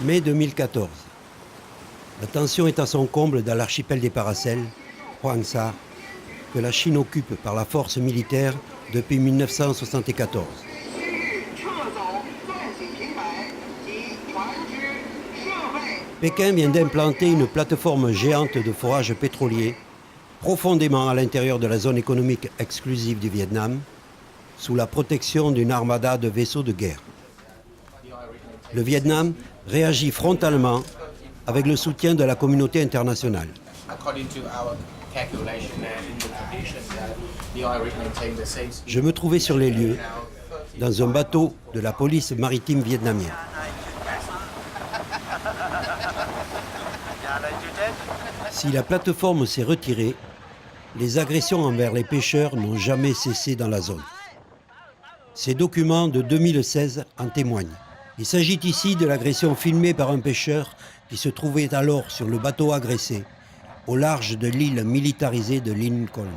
Mai 2014. La tension est à son comble dans l'archipel des Paracels, Hoàng Sa, que la Chine occupe par la force militaire depuis 1974. Pékin vient d'implanter une plateforme géante de forage pétrolier profondément à l'intérieur de la zone économique exclusive du Vietnam, sous la protection d'une armada de vaisseaux de guerre. Le Vietnam réagit frontalement avec le soutien de la communauté internationale. Je me trouvais sur les lieux, dans un bateau de la police maritime vietnamienne. Si la plateforme s'est retirée, les agressions envers les pêcheurs n'ont jamais cessé dans la zone. Ces documents de 2016 en témoignent. Il s'agit ici de l'agression filmée par un pêcheur qui se trouvait alors sur le bateau agressé, au large de l'île militarisée de Lincoln.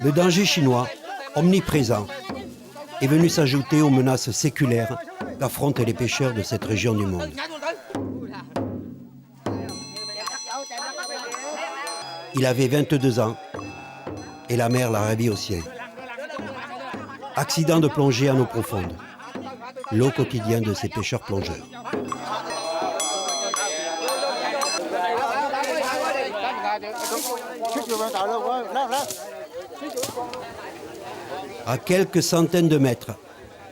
Le danger chinois, omniprésent, est venu s'ajouter aux menaces séculaires qu'affrontent les pêcheurs de cette région du monde. Il avait 22 ans et la mer l'a ravi au ciel. Accident de plongée en eau profonde, l'eau quotidienne de ces pêcheurs plongeurs. À quelques centaines de mètres,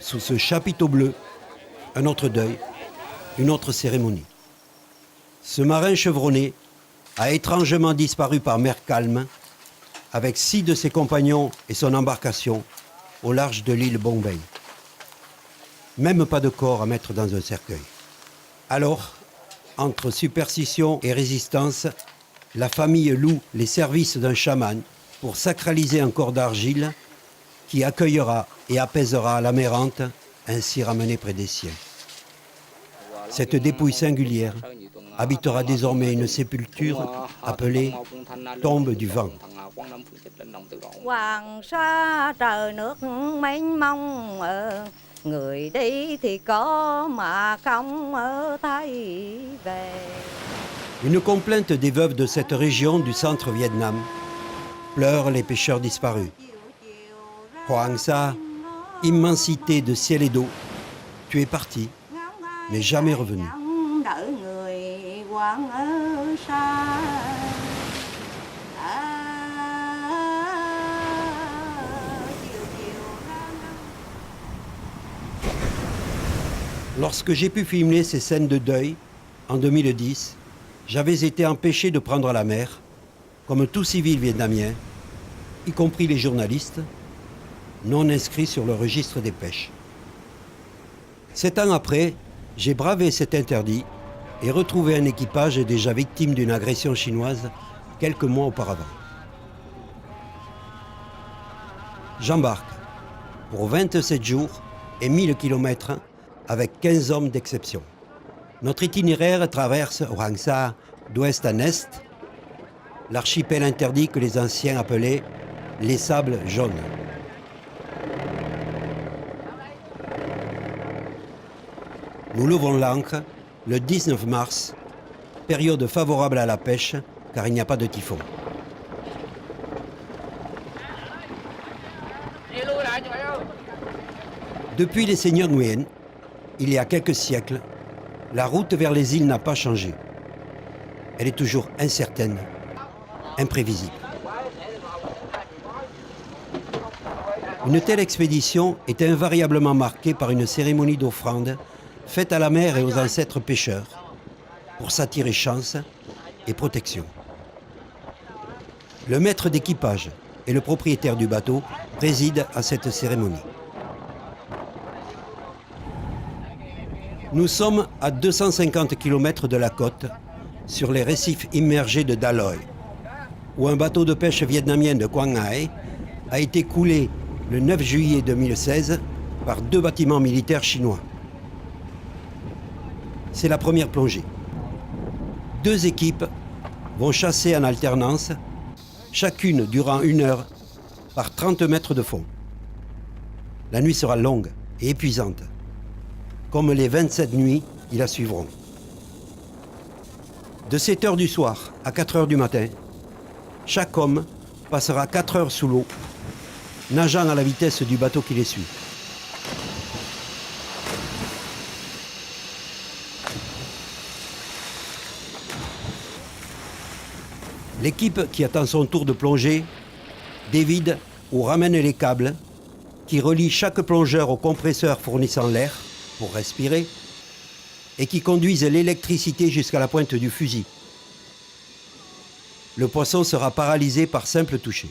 sous ce chapiteau bleu, un autre deuil, une autre cérémonie. Ce marin chevronné a étrangement disparu par mer calme, avec 6 de ses compagnons et son embarcation, au large de l'île Bombay. Même pas de corps à mettre dans un cercueil. Alors, entre superstition et résistance, la famille loue les services d'un chaman pour sacraliser un corps d'argile qui accueillera et apaisera l'amérante ainsi ramenée près des siens. Cette dépouille singulière habitera désormais une sépulture appelée tombe du vent. Hoàng Sa trời nước mênh mông, người đi thì có mà không thấy về. Une complainte des veuves de cette région du centre Vietnam pleurent les pêcheurs disparus. Hoàng Sa, immensité de ciel et d'eau, tu es parti, mais jamais revenu. Lorsque j'ai pu filmer ces scènes de deuil, en 2010, j'avais été empêché de prendre la mer, comme tout civil vietnamien, y compris les journalistes, non inscrits sur le registre des pêches. 7 ans après, j'ai bravé cet interdit et retrouvé un équipage déjà victime d'une agression chinoise quelques mois auparavant. J'embarque pour 27 jours et 1000 kilomètres avec 15 hommes d'exception. Notre itinéraire traverse Hoàng Sa d'ouest en est, l'archipel interdit que les anciens appelaient les sables jaunes. Nous levons l'ancre le 19 mars, période favorable à la pêche car il n'y a pas de typhon. Depuis les seigneurs Nguyen, il y a quelques siècles, la route vers les îles n'a pas changé. Elle est toujours incertaine, imprévisible. Une telle expédition est invariablement marquée par une cérémonie d'offrande faite à la mer et aux ancêtres pêcheurs pour s'attirer chance et protection. Le maître d'équipage et le propriétaire du bateau président à cette cérémonie. Nous sommes à 250 km de la côte, sur les récifs immergés de Da Loi, où un bateau de pêche vietnamien de Quang Ngai a été coulé le 9 juillet 2016 par 2 bâtiments militaires chinois. C'est la première plongée. 2 équipes vont chasser en alternance, chacune durant 1 heure, par 30 mètres de fond. La nuit sera longue et épuisante. comme les 27 nuits qui la suivront. De 7 heures du soir à 4 heures du matin, chaque homme passera 4 heures sous l'eau, nageant à la vitesse du bateau qui les suit. L'équipe qui attend son tour de plongée dévide ou ramène les câbles qui relient chaque plongeur au compresseur fournissant l'air pour respirer et qui conduisent l'électricité jusqu'à la pointe du fusil. Le poisson sera paralysé par simple toucher.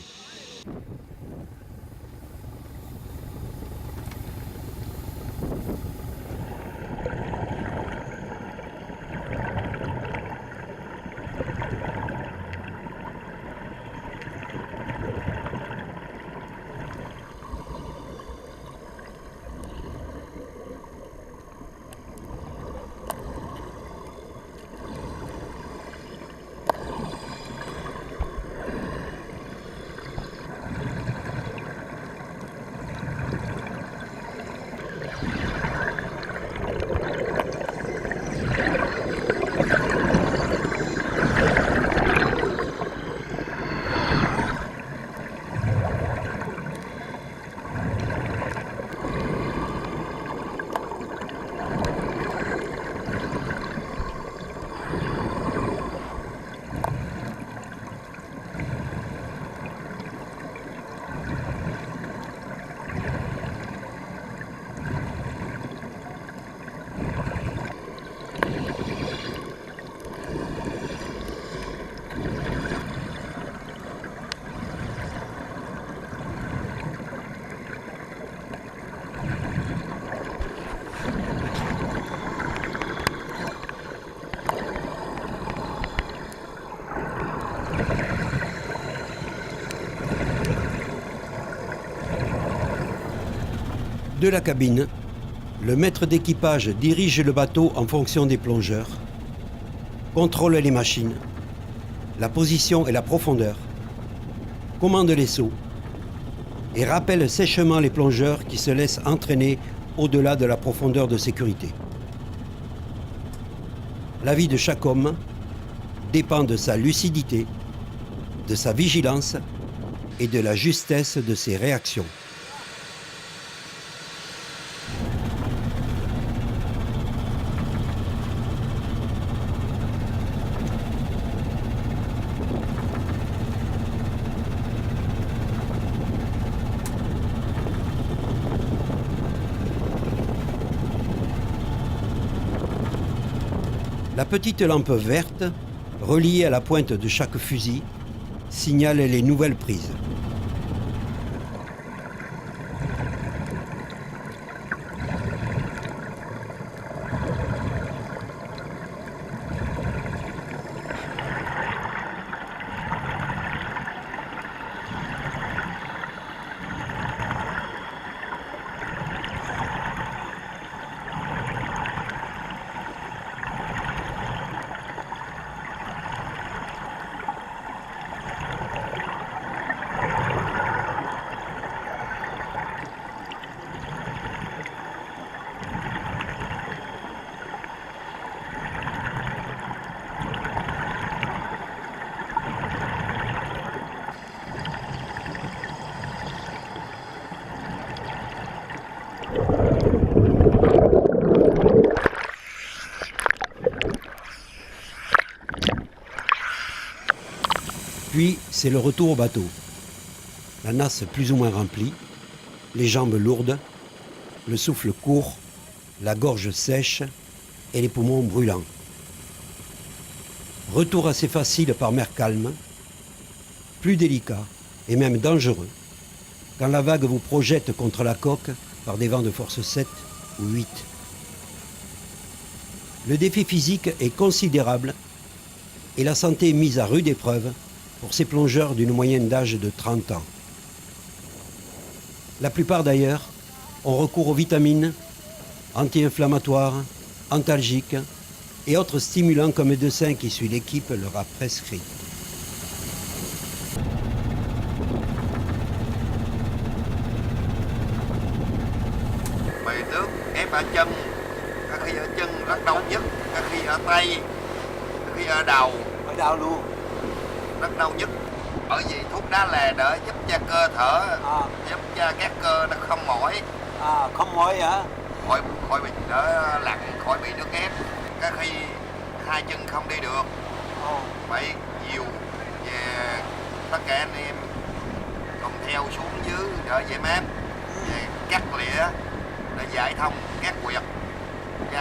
De la cabine, le maître d'équipage dirige le bateau en fonction des plongeurs, contrôle les machines, la position et la profondeur, commande les sauts et rappelle sèchement les plongeurs qui se laissent entraîner au-delà de la profondeur de sécurité. La vie de chaque homme dépend de sa lucidité, de sa vigilance et de la justesse de ses réactions. La petite lampe verte, reliée à la pointe de chaque fusil, signale les nouvelles prises. Puis, c'est le retour au bateau. La nasse plus ou moins remplie, les jambes lourdes, le souffle court, la gorge sèche et les poumons brûlants. Retour assez facile par mer calme, plus délicat et même dangereux quand la vague vous projette contre la coque par des vents de force 7 ou 8. Le défi physique est considérable et la santé est mise à rude épreuve pour ces plongeurs d'une moyenne d'âge de 30 ans. La plupart d'ailleurs ont recours aux vitamines, anti-inflammatoires, antalgiques et autres stimulants qu'un médecin qui suit l'équipe leur a prescrit. Về nước em đã châm khi ở chân rất đau nhất, có khi ở tay, có khi ở đầu. Ở đâu luôn? Rất đau nhất. Bởi vì thuốc đá lè đỡ giúp cho cơ thể, giúp cho các cơ nó không mỏi. Không mỏi hả? Khỏi bị đỡ lặn, khỏi bị nước ép. Có khi hai chân không đi được, phải dìu về tất cả anh em cùng theo xuống dưới đỡ dễ mát, về cắt lĩa để giải thông các huyệt cho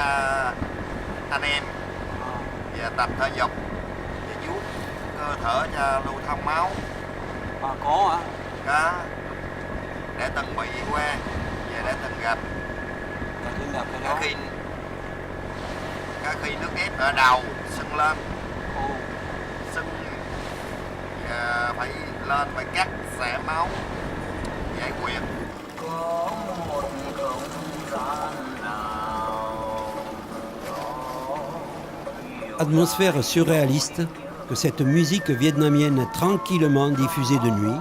anh em, và tập thể dục để giúp cơ thể cho lưu thông máu. Có hả? Có, để từng bị qua và để từng gặp. Có khi nước ép ở đầu sưng lên, sưng phải lên phải cắt xẻ máu giải quyết. Atmosphère surréaliste que cette musique vietnamienne tranquillement diffusée de nuit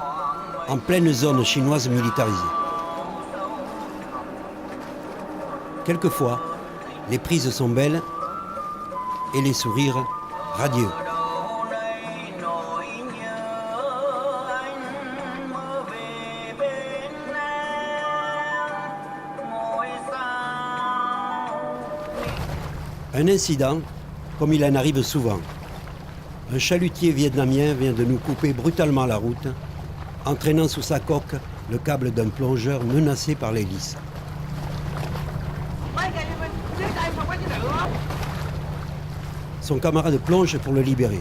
en pleine zone chinoise militarisée. Quelquefois, les prises sont belles et les sourires radieux. Un incident, comme il en arrive souvent. Un chalutier vietnamien vient de nous couper brutalement la route, entraînant sous sa coque le câble d'un plongeur menacé par l'hélice. Son camarade plonge pour le libérer.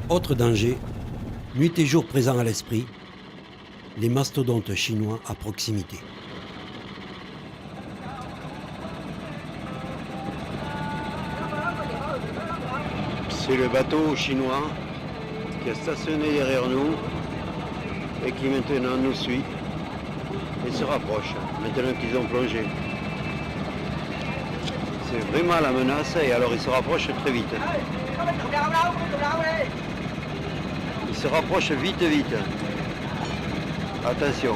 Autre danger, nuit et jour présent à l'esprit, les mastodontes chinois à proximité. C'est le bateau chinois qui a stationné derrière nous et qui maintenant nous suit et se rapproche, maintenant qu'ils ont plongé. C'est vraiment la menace et alors ils se rapprochent très vite. Ils se rapprochent vite. Attention.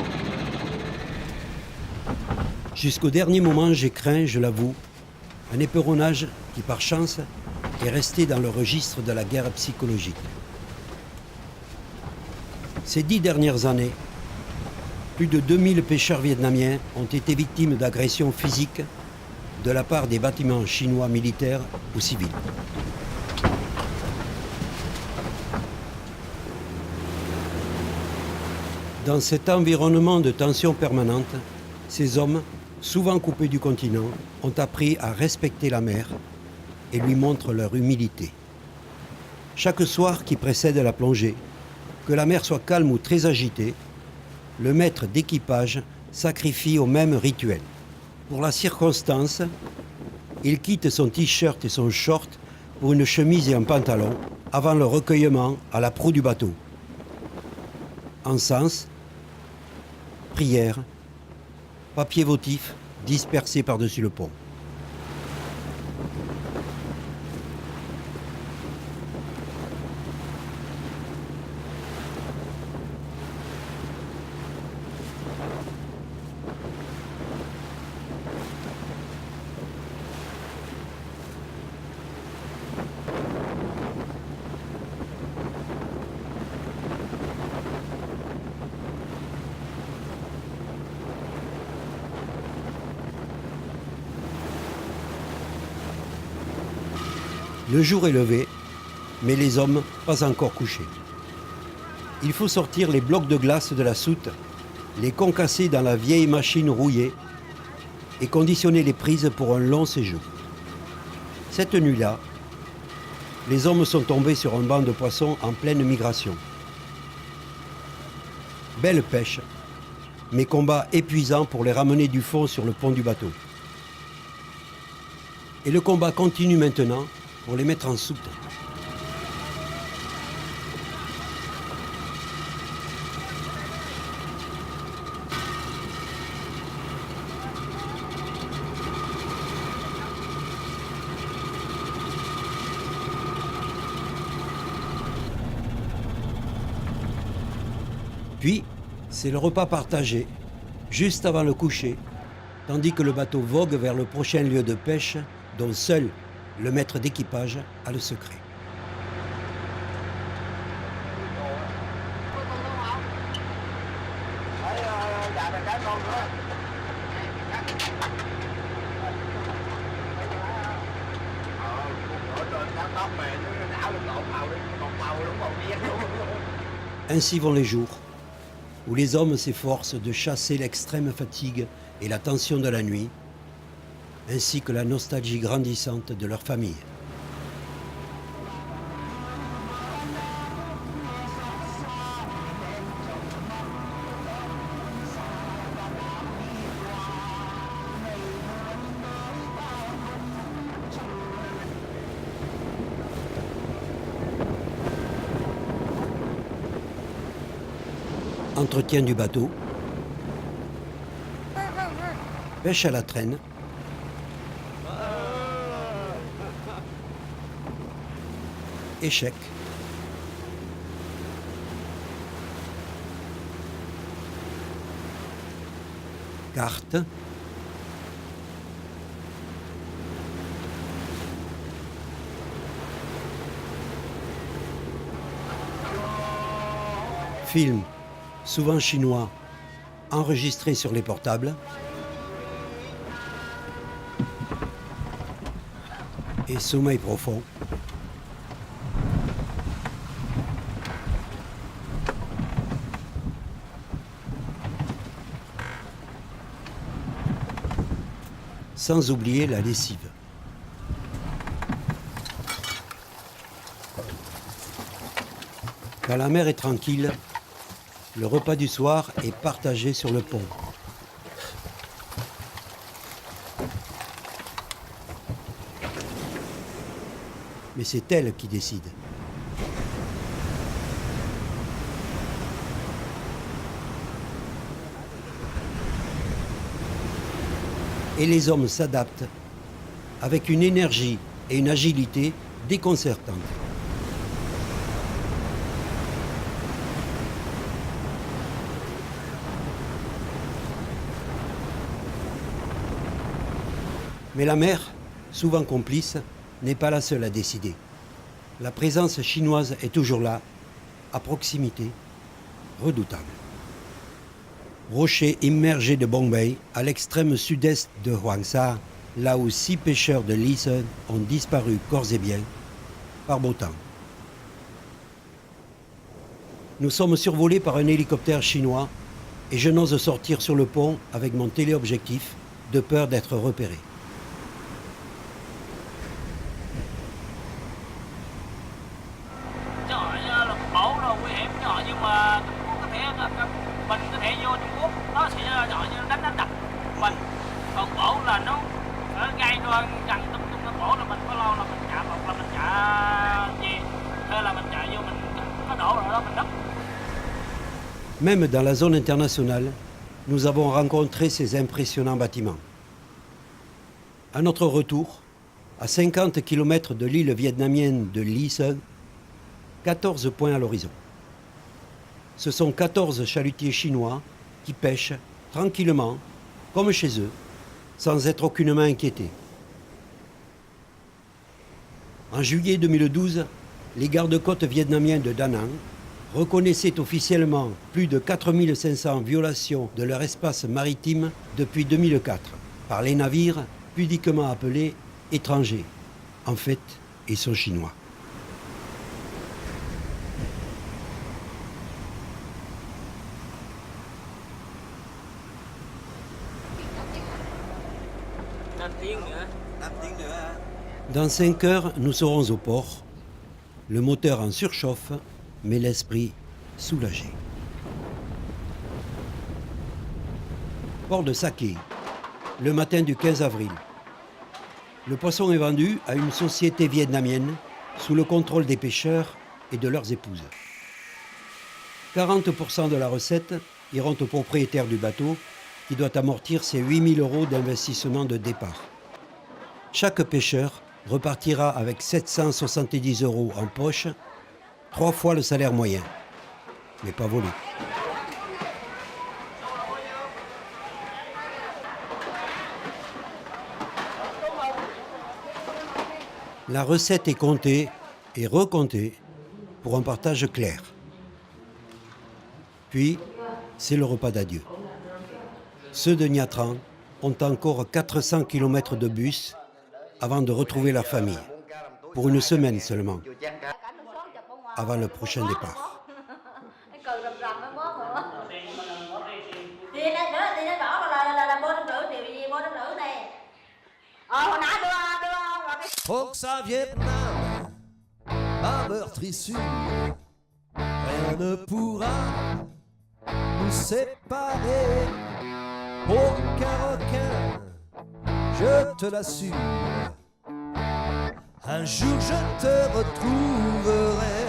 Jusqu'au dernier moment, j'ai craint, je l'avoue, un éperonnage qui, par chance, est resté dans le registre de la guerre psychologique. Ces 10 dernières années, plus de 2000 pêcheurs vietnamiens ont été victimes d'agressions physiques de la part des bâtiments chinois militaires ou civils. Dans cet environnement de tension permanente, ces hommes, souvent coupés du continent, ont appris à respecter la mer et lui montrent leur humilité. Chaque soir qui précède la plongée, que la mer soit calme ou très agitée, le maître d'équipage sacrifie au même rituel. Pour la circonstance, il quitte son t-shirt et son short pour une chemise et un pantalon avant le recueillement à la proue du bateau. Encens, prière, papier votif dispersé par-dessus le pont. Le jour est levé, mais les hommes pas encore couchés. Il faut sortir les blocs de glace de la soute, les concasser dans la vieille machine rouillée et conditionner les prises pour un long séjour. Cette nuit-là, les hommes sont tombés sur un banc de poissons en pleine migration. Belle pêche, mais combat épuisant pour les ramener du fond sur le pont du bateau. Et le combat continue maintenant pour les mettre en soute. Puis, c'est le repas partagé, juste avant le coucher, tandis que le bateau vogue vers le prochain lieu de pêche, dont seul le maître d'équipage a le secret. Ainsi vont les jours, où les hommes s'efforcent de chasser l'extrême fatigue et la tension de la nuit, ainsi que la nostalgie grandissante de leur famille. Entretien du bateau, pêche à la traîne, échec, carte, film, souvent chinois, enregistré sur les portables, et sommeil profond. Sans oublier la lessive. Quand la mer est tranquille, le repas du soir est partagé sur le pont. Mais c'est elle qui décide. Et les hommes s'adaptent avec une énergie et une agilité déconcertantes. Mais la mer, souvent complice, n'est pas la seule à décider. La présence chinoise est toujours là, à proximité, redoutable. Rocher immergé de Bongbei, à l'extrême sud-est de Huangsha, là où 6 pêcheurs de Lissen ont disparu corps et biens, par beau temps. Nous sommes survolés par un hélicoptère chinois et je n'ose sortir sur le pont avec mon téléobjectif de peur d'être repéré. Même dans la zone internationale, nous avons rencontré ces impressionnants bâtiments. À notre retour, à 50 km de l'île vietnamienne de Lissen, 14 points à l'horizon. Ce sont 14 chalutiers chinois qui pêchent tranquillement, comme chez eux, sans être aucunement inquiétés. En juillet 2012, les gardes-côtes vietnamiens de Da Nang reconnaissaient officiellement plus de 4500 violations de leur espace maritime depuis 2004 par les navires pudiquement appelés étrangers, en fait et sont chinois. Dans 5 heures, nous serons au port, le moteur en surchauffe, mais l'esprit soulagé. Port de Saké, le matin du 15 avril. Le poisson est vendu à une société vietnamienne sous le contrôle des pêcheurs et de leurs épouses. 40% de la recette iront au propriétaire du bateau qui doit amortir ses 8 000 € d'investissement de départ. Chaque pêcheur repartira avec 770 € en poche, 3 fois le salaire moyen, mais pas volé. La recette est comptée et recomptée pour un partage clair. Puis, c'est le repas d'adieu. Ceux de Nha Trang ont encore 400 km de bus avant de retrouver leur famille, pour une semaine seulement, avant le prochain départ. Folks à Vietnam, ma meurtrissure, rien ne pourra nous séparer. Aucun requin, je te l'assure, un jour je te retrouverai.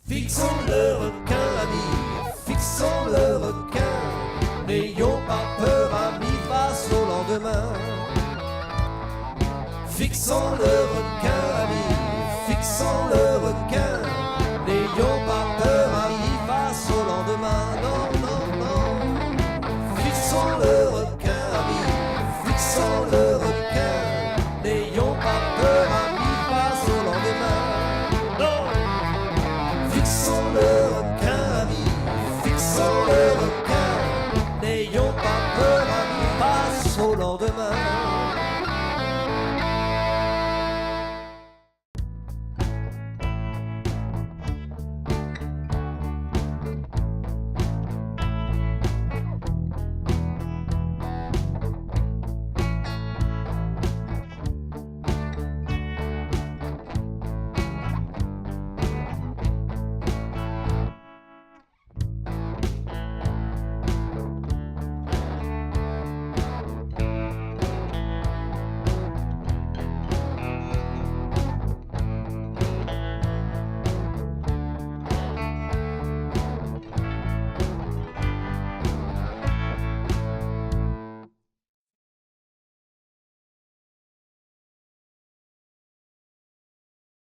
Fixons le requin, ami, fixons le requin. N'ayons pas peur, ami, face au lendemain. Fixons le requin, ami, fixons le